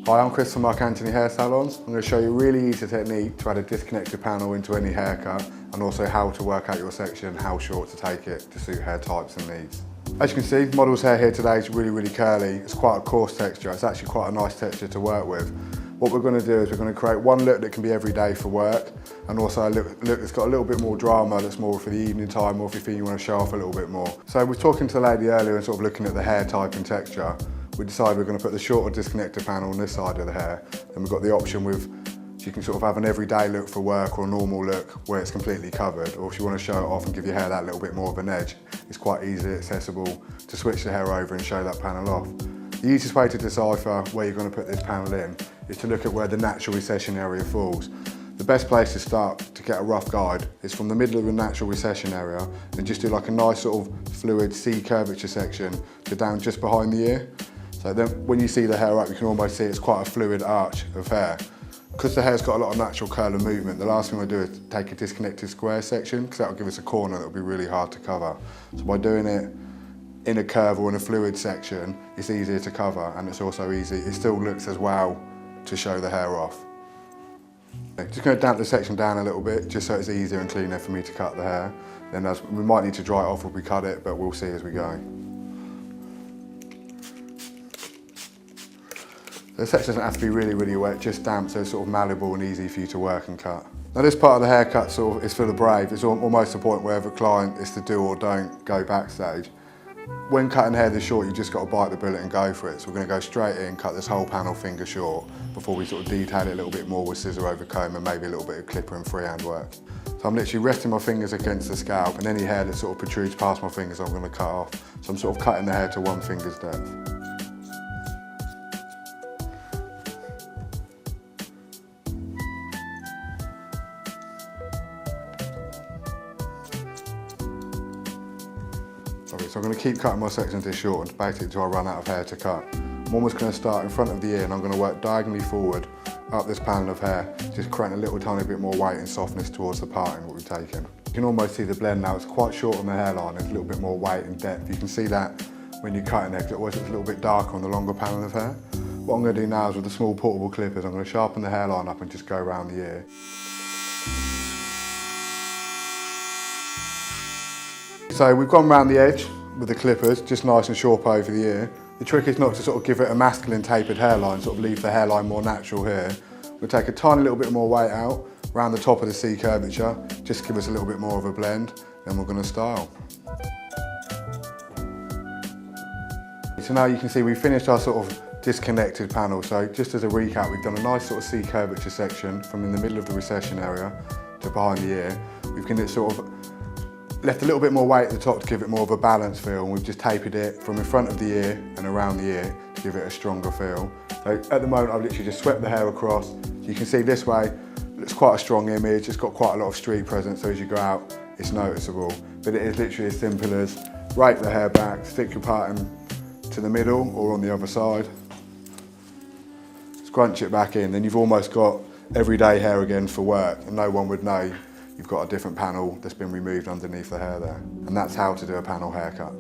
Hi, I'm Chris from Mark Anthony Hair Salons. I'm going to show you a really easy technique to add a disconnected panel into any haircut and also how to work out your section, how short to take it to suit hair types and needs. As you can see, model's hair here today is really curly. It's quite a coarse texture. It's actually quite a nice texture to work with. What we're going to do is we're going to create one look that can be every day for work, and also a look that's got a little bit more drama, that's more for the evening time, or if you feel you want to show off a little bit more. So we're talking to the lady earlier and sort of looking at the hair type and texture. We decided we're going to put the shorter disconnected panel on this side of the hair, and we've got the option with, so you can sort of have an everyday look for work or a normal look where it's completely covered, or if you want to show it off and give your hair that little bit more of an edge, it's quite easily accessible to switch the hair over and show that panel off. The easiest way to decipher where you're going to put this panel in is to look at where the natural recession area falls. The best place to start to get a rough guide is from the middle of the natural recession area and just do like a nice sort of fluid C curvature section to down just behind the ear. So then when you see the hair up, you can almost see it's quite a fluid arch of hair. Because the hair's got a lot of natural curl and movement, the last thing we'll do is take a disconnected square section, because that'll give us a corner that'll be really hard to cover. So by doing it in a curve or in a fluid section, it's easier to cover, and it's also easy, it still looks as well to show the hair off. Just going to damp the section down a little bit, just so it's easier and cleaner for me to cut the hair. Then we might need to dry it off if we cut it, but we'll see as we go. The section doesn't have to be really wet, just damp, so it's sort of malleable and easy for you to work and cut. Now this part of the haircut sort of is for the brave. It's almost the point where the client is to do or don't go backstage. When cutting hair this short, you just got to bite the bullet and go for it. So we're going to go straight in, cut this whole panel finger short before we sort of detail it a little bit more with scissor over comb and maybe a little bit of clipper and freehand work. So I'm literally resting my fingers against the scalp, and any hair that sort of protrudes past my fingers I'm going to cut off. So I'm sort of cutting the hair to one finger's depth. So I'm going to keep cutting my sections this short and basically until I run out of hair to cut. I'm almost going to start in front of the ear, and I'm going to work diagonally forward up this panel of hair, just creating a little tiny bit more weight and softness towards the parting what we've taken. You can almost see the blend now. It's quite short on the hairline. There's a little bit more weight and depth. You can see that when you're cutting it, because it always looks a little bit darker on the longer panel of hair. What I'm going to do now is with the small portable clippers, I'm going to sharpen the hairline up and just go around the ear. So we've gone around the edge with the clippers, just nice and short over the ear. The trick is not to sort of give it a masculine tapered hairline, sort of leave the hairline more natural here. We'll take a tiny little bit more weight out around the top of the C curvature, just to give us a little bit more of a blend, then we're going to style. So now you can see we've finished our sort of disconnected panel. So just as a recap, we've done a nice sort of C curvature section from in the middle of the recession area to behind the ear. We've given it sort of left a little bit more weight at the top to give it more of a balanced feel, and we've just tapered it from in front of the ear and around the ear to give it a stronger feel. So at the moment I've literally just swept the hair across. You can see this way, it's quite a strong image, it's got quite a lot of street presence, so as you go out it's noticeable. But it is literally as simple as rake the hair back, stick your parting to the middle or on the other side, scrunch it back in, then you've almost got everyday hair again for work, and no one would know you've got a different panel that's been removed underneath the hair there. And that's how to do a panel haircut.